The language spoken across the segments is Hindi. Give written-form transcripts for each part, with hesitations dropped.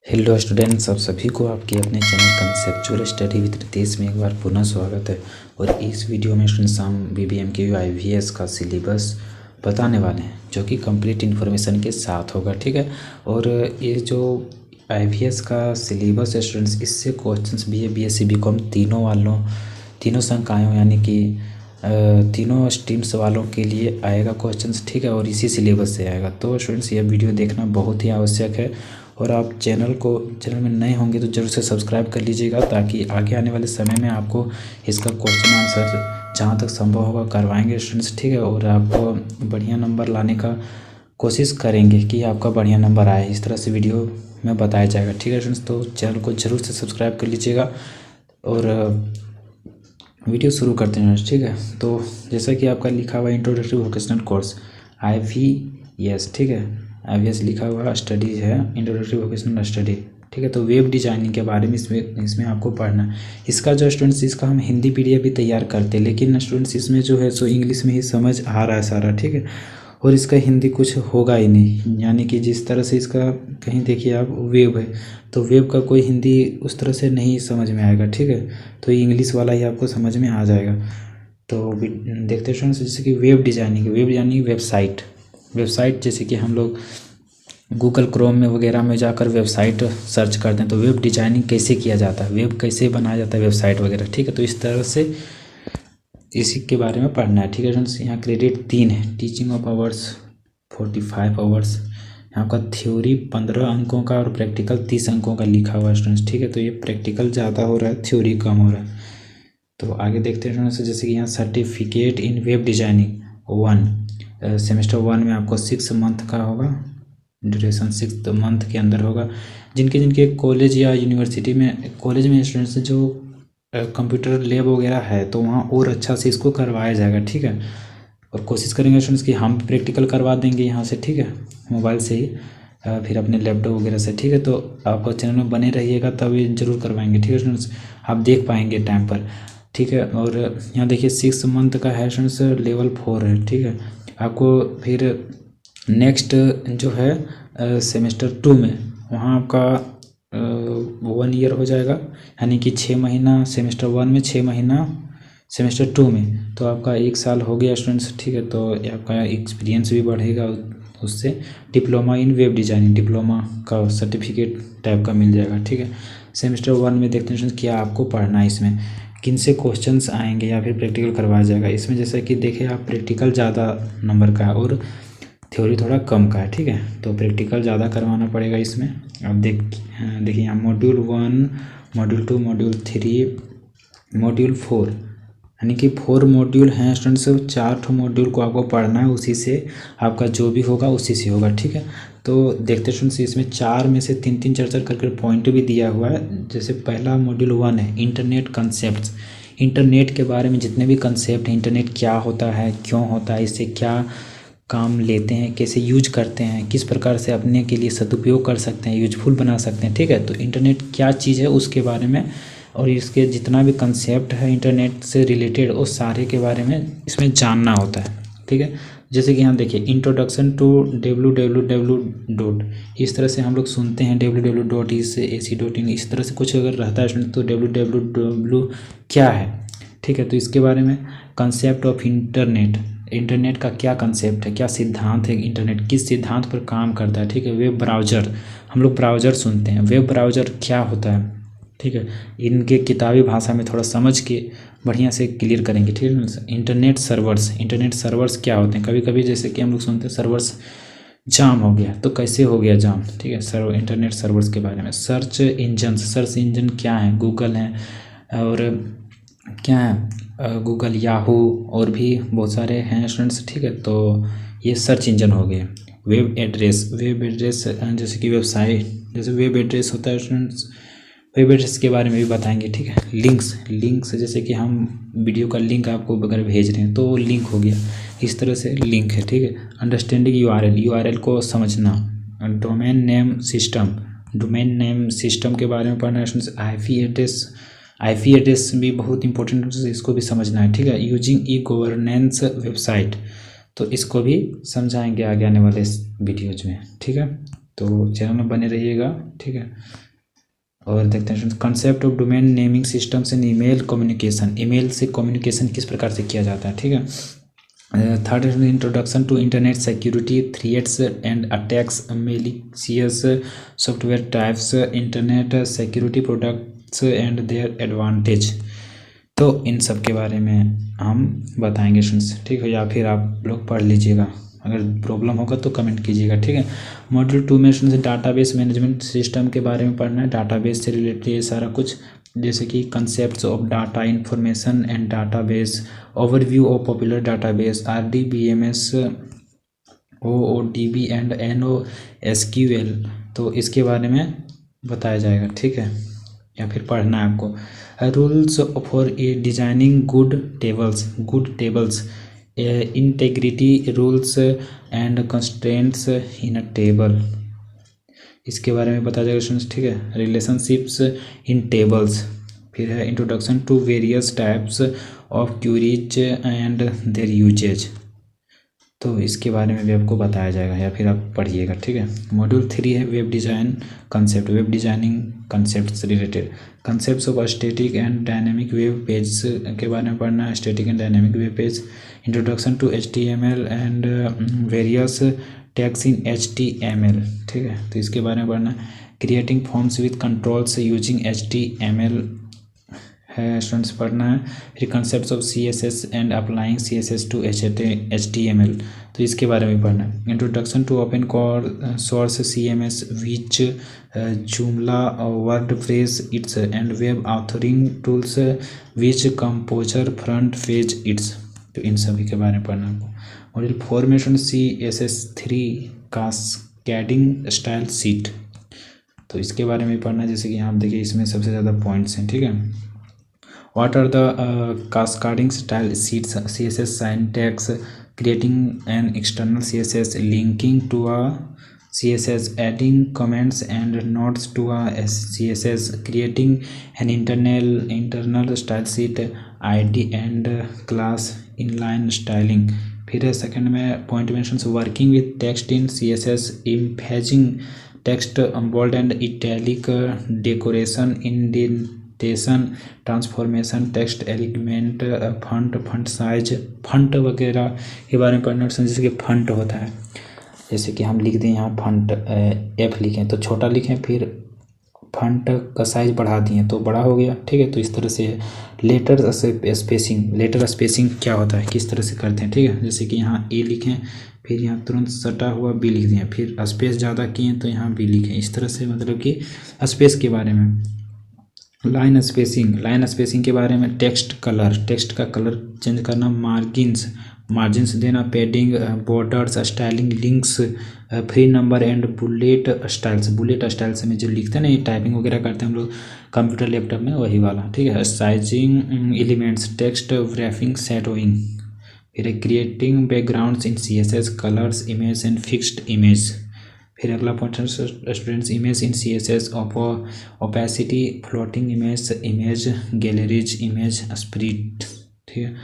हेलो स्टूडेंट्स, आप सभी को आपके अपने channel conceptual study with Ritesh में एक बार पुनः स्वागत है। और इस वीडियो में स्टूडेंट्स हम BBMKU IVS का सिलेबस बताने वाले हैं, जो कि कंप्लीट इन्फॉर्मेशन के साथ होगा। ठीक है। और ये जो IVS का सिलेबस है स्टूडेंट्स, इससे क्वेश्चंस BA BSc BCom तीनों संकायों यानी कि तीनों स्ट्रीम्स वालों के लिए आएगा क्वेश्चंस। ठीक है। और इसी सिलेबस से आएगा। तो स्टूडेंट्स ये वीडियो देखना बहुत ही आवश्यक है। और आप चैनल में नए होंगे तो ज़रूर से सब्सक्राइब कर लीजिएगा, ताकि आगे आने वाले समय में आपको इसका क्वेश्चन आंसर जहाँ तक संभव होगा करवाएंगे स्टूडेंट्स। ठीक है। और आपको बढ़िया नंबर लाने का कोशिश करेंगे कि आपका बढ़िया नंबर आए, इस तरह से वीडियो में बताया जाएगा। ठीक है स्टूडेंट्स, तो चैनल को ज़रूर से सब्सक्राइब कर लीजिएगा। और वीडियो शुरू करते हैं। ठीक है। तो जैसा कि आपका लिखा हुआ इंट्रोडक्टरी वोकेशनल कोर्स IVS, ठीक है, IVS लिखा हुआ स्टडी है, इंट्रोडक्टरी वोकेशनल स्टडी। ठीक है। तो वेब डिजाइनिंग के बारे में इसमें आपको पढ़ना है। इसका जो स्टूडेंट्स, इसका हम हिंदी PDF भी तैयार करते हैं, लेकिन स्टूडेंट्स इसमें जो है सो इंग्लिश में ही समझ आ रहा है सारा। ठीक है। और इसका हिंदी कुछ होगा ही नहीं, यानी कि जिस तरह से इसका कहीं देखिए आप वेब है, तो वेब का कोई हिंदी उस तरह से नहीं समझ में आएगा। ठीक है। तो ये इंग्लिश वाला ही आपको समझ में आ जाएगा। तो देखते हैं स्टूडेंट्स, जैसे कि वेब डिजाइनिंग वेबसाइट जैसे कि हम लोग गूगल क्रोम में वगैरह में जाकर वेबसाइट सर्च करते हैं, तो वेब डिजाइनिंग कैसे किया जाता है, वेब कैसे बनाया जाता है, वेबसाइट वगैरह। ठीक है। तो इस तरह से इसी के बारे में पढ़ना है। ठीक है फ्रेंड्स। यहाँ क्रेडिट 3 है, टीचिंग ऑफ आवर्स 45 आवर्स। यहाँ का थ्योरी 15 अंकों का और प्रैक्टिकल 30 अंकों का लिखा हुआ है स्टूडेंट्स। ठीक है। तो ये प्रैक्टिकल ज़्यादा हो रहा है, थ्योरी कम हो रहा है। तो आगे देखते हैं स्टूडेंट्स, जैसे कि यहाँ certificate in web designing 1 semester 1 में आपको 6 मंथ का होगा, ड्यूरेशन 6 मंथ के अंदर होगा। जिनके कॉलेज या यूनिवर्सिटी में, कॉलेज में स्टूडेंट्स जो कंप्यूटर लैब वगैरह है, तो वहाँ और अच्छा से इसको करवाया जाएगा। ठीक है। और कोशिश करेंगे स्टूडेंट्स कि हम प्रैक्टिकल करवा देंगे यहाँ से। ठीक है। मोबाइल से ही फिर अपने लैपटॉप वगैरह से। ठीक है। तो आप चैनल में बने रहिएगा, तब ये जरूर करवाएंगे। ठीक है स्टूडेंट्स, आप देख पाएंगे टाइम पर। ठीक है। और यहाँ देखिए 6 मंथ का है स्टूडेंट्स, लेवल 4 है। ठीक है। आपको फिर नेक्स्ट जो है सेमेस्टर 2 में वहाँ आपका 1 ईयर हो जाएगा, यानी कि 6 महीना सेमेस्टर 1 में, 6 महीना सेमेस्टर 2 में, तो आपका 1 साल हो गया स्टूडेंट्स। ठीक है। तो आपका एक्सपीरियंस भी बढ़ेगा, उससे diploma in web designing, diploma का सर्टिफिकेट टाइप का मिल जाएगा। ठीक है। सेमेस्टर 1 में देखते हैं क्या आपको पढ़ना है, इसमें किन से क्वेश्चंस आएंगे या फिर प्रैक्टिकल करवाया जाएगा। इसमें जैसा कि देखें आप, प्रैक्टिकल ज़्यादा नंबर का है और थ्योरी थोड़ा कम का है। ठीक है। तो प्रैक्टिकल ज़्यादा करवाना पड़ेगा इसमें। अब देखिए यहाँ मॉड्यूल 1, मॉड्यूल 2, मॉड्यूल 3, मॉड्यूल 4, यानी कि 4 मॉड्यूल हैं स्टूडेंट्स। 4 मॉड्यूल को आपको पढ़ना है, उसी से आपका जो भी होगा उसी से होगा। ठीक है। तो देखते स्टूडेंट्स, इसमें 4 में से 3 चर्चा करके पॉइंट भी दिया हुआ है। जैसे पहला मॉड्यूल 1 है इंटरनेट कंसेप्ट, इंटरनेट के बारे में जितने भी कंसेप्ट हैं, इंटरनेट क्या होता है, क्यों होता है, इससे क्या काम लेते हैं, कैसे यूज करते हैं, किस प्रकार से अपने के लिए सदुपयोग कर सकते हैं, यूजफुल बना सकते हैं। ठीक है। तो इंटरनेट क्या चीज़ है उसके बारे में, और इसके जितना भी कंसेप्ट है इंटरनेट से रिलेटेड, उस सारे के बारे में इसमें जानना होता है। ठीक है। जैसे कि यहाँ देखिए इंट्रोडक्शन टू www. इस तरह से हम लोग सुनते हैं www.ac.in, इस तरह से कुछ अगर रहता है तो www क्या है। ठीक है। तो इसके बारे में कंसेप्ट ऑफ इंटरनेट का क्या कंसेप्ट है, क्या सिद्धांत है, इंटरनेट किस सिद्धांत पर काम करता है। ठीक है। वेब ब्राउज़र, हम लोग ब्राउज़र सुनते हैं, वेब ब्राउज़र क्या होता है। ठीक है। इनके किताबी भाषा में थोड़ा समझ के बढ़िया से क्लियर करेंगे। ठीक है। इंटरनेट सर्वर्स क्या होते हैं। कभी कभी जैसे कि हम लोग सुनते हैं सर्वर्स जाम हो गया, तो कैसे हो गया जाम। ठीक है। इंटरनेट सर्वर्स के बारे में। सर्च इंजन क्या है, गूगल है, और क्या है गूगल, याहू, और भी बहुत सारे हैं स्टूडेंट्स। ठीक है। तो ये सर्च इंजन हो गए। वेब एड्रेस जैसे कि वेबसाइट, जैसे वेब एड्रेस होता है स्टूडेंट्स, वेब एड्रेस के बारे में भी बताएंगे। ठीक है। लिंक्स जैसे कि हम वीडियो का लिंक आपको अगर भेज रहे हैं तो लिंक हो गया, इस तरह से लिंक है। ठीक है। अंडरस्टैंडिंग URL को समझना। डोमेन नेम सिस्टम के बारे में पढ़ना है स्टूडेंट्स। IP एड्रेस भी बहुत इंपॉर्टेंट है, इसको भी समझना है। ठीक है। यूजिंग ई-गवर्नेंस वेबसाइट, तो इसको भी समझाएंगे आगे आने वाले वीडियोज में। ठीक है। तो चैनल में बने रहिएगा, ठीक है। और देखते हैं concept of domain naming systems in email communication, email से कम्युनिकेशन किस प्रकार से किया जाता है, ठीक है। Third introduction to internet security threats and attacks, malicious software types, internet security products and their advantage. तो इन सब के बारे में हम बताएंगे स्टूडेंट्स, ठीक है। या फिर आप लोग पढ़ लीजिएगा, अगर प्रॉब्लम होगा तो कमेंट कीजिएगा, ठीक है। मॉड्यूल 2 में स्टूडेंट्स डाटाबेस मैनेजमेंट सिस्टम के बारे में पढ़ना है, डाटाबेस से रिलेटेड ये सारा कुछ, जैसे कि concepts of data information and database, overview of popular database, RDBMS, OODB and NoSQL। तो इसके बारे में बताया जाएगा, ठीक है, या फिर पढ़ना है आपको। Rules for designing good tables, integrity rules and constraints in a table, इसके बारे में बताया जाएगा स्टूडेंट्स, ठीक है। रिलेशनशिप्स इन टेबल्स, फिर है introduction to various types of queries and their uses, तो इसके बारे में भी आपको बताया जाएगा, या फिर आप पढ़िएगा, ठीक है। मॉड्यूल 3 है web design concept, web designing concept से related, concepts of static and dynamic web page के बारे में पढ़ना है, static and dynamic web page, introduction to HTML and various tags in HTML, ठीक है, तो इसके बारे में पढ़ना है। Creating forms with controls using HTML है स्टूडेंट्स पढ़ना है। फिर concepts of CSS and applying CSS to HTML, तो इसके बारे में पढ़ना है। Introduction to open source CMS which Joomla, WordPress its and web authoring tools which Composer FrontPage its, तो इन सभी के बारे में पढ़ना है आपको। मॉड्यूल 4 में CSS3 कास्केडिंग स्टाइल शीट, तो इसके बारे में पढ़ना है। जैसे कि यहाँ आप देखिए इसमें सबसे ज़्यादा पॉइंट्स हैं, ठीक है। What are the cascading style sheets, CSS syntax, creating an external CSS, linking to a CSS, adding comments and notes to a CSS, creating an internal style sheet, ID and class inline styling। फिर है सेकंड में point mentions, working with text in CSS, emphasizing text, bold and italic, decoration, indentation, transformation, text element, font size, font वगैरह के बारे में पढ़ना। जैसे कि फंट होता है, जैसे कि हम लिख दें यहाँ फंट F लिखें तो छोटा लिखें, फिर फंट का साइज बढ़ा दिए तो बड़ा हो गया, ठीक है। तो इस तरह से लेटर स्पेसिंग क्या होता है, किस तरह से करते हैं, ठीक है। जैसे कि यहाँ A लिखें, फिर यहाँ तुरंत सटा हुआ B लिख दिए, फिर स्पेस ज़्यादा किए तो यहाँ B लिखें, इस तरह से, मतलब कि स्पेस के बारे में। लाइन स्पेसिंग के बारे में। टेक्स्ट का कलर चेंज करना। मार्जिन्स देना। Padding, borders, styling, links, free number and bullet styles में जो लिखते हैं ना, ये टाइपिंग वगैरह करते हैं हम लोग कंप्यूटर लैपटॉप में, वही वाला, ठीक है। Sizing elements, text wrapping, shadowing, फिर creating backgrounds in CSS, colours, image and fixed image. फिर अगला पॉइंट है students, image in CSS, opacity, floating image galleries, image split, ठीक है।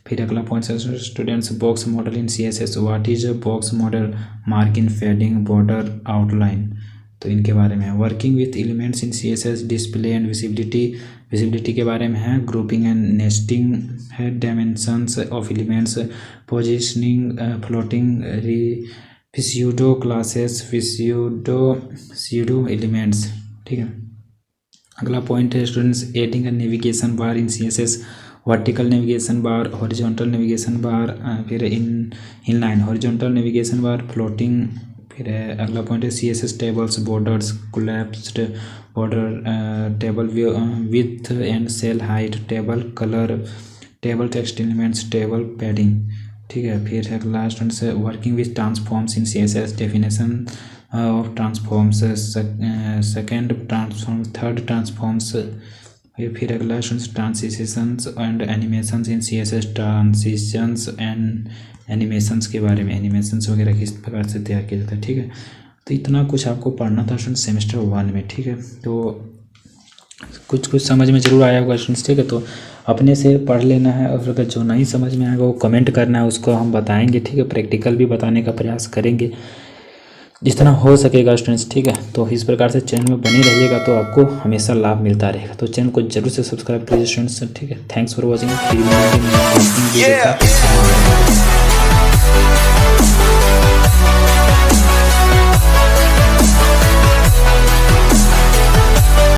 फिर अगला पॉइंट है students, box model in CSS, what is box model, margin, padding, border, outline, तो इनके बारे में है। Working with elements in CSS, display and visibility के बारे में है। ग्रुपिंग एंड नेस्टिंग है। Dimensions of elements, positioning, floating, pseudo classes, pseudo elements, ठीक है। अगला पॉइंट है students, adding navigation bar in CSS, vertical navigation bar, horizontal navigation bar, फिर inline horizontal navigation bar, floating. फिर अगला पॉइंट है CSS tables, borders, collapsed border, table width and cell height, table colour, table text elements, table padding, ठीक है। फिर है लास्ट वन से working with transforms in CSS, definition of transforms, second transform, third transforms. फिर अगला transitions and animations in CSS, transitions and animations के बारे में, एनिमेशंस वगैरह किस प्रकार से तैयार किया जाता है, ठीक है। तो इतना कुछ आपको पढ़ना था स्टूडेंट्स सेमेस्टर 1 में, ठीक है। तो कुछ समझ में ज़रूर आया होगा स्टूडेंट्स, ठीक है। तो अपने से पढ़ लेना है, और अगर जो नहीं समझ में आएगा वो कमेंट करना है, उसको हम बताएंगे, ठीक है। प्रैक्टिकल भी बताने का प्रयास करेंगे। जितना हो सकेगा स्टूडेंट्स, ठीक है। तो इस प्रकार से चैनल में बने रहिएगा तो आपको हमेशा लाभ मिलता रहेगा। तो चैनल को जरूर से सब्सक्राइब कीजिए स्टूडेंट्स, ठीक है। Thanks for watching.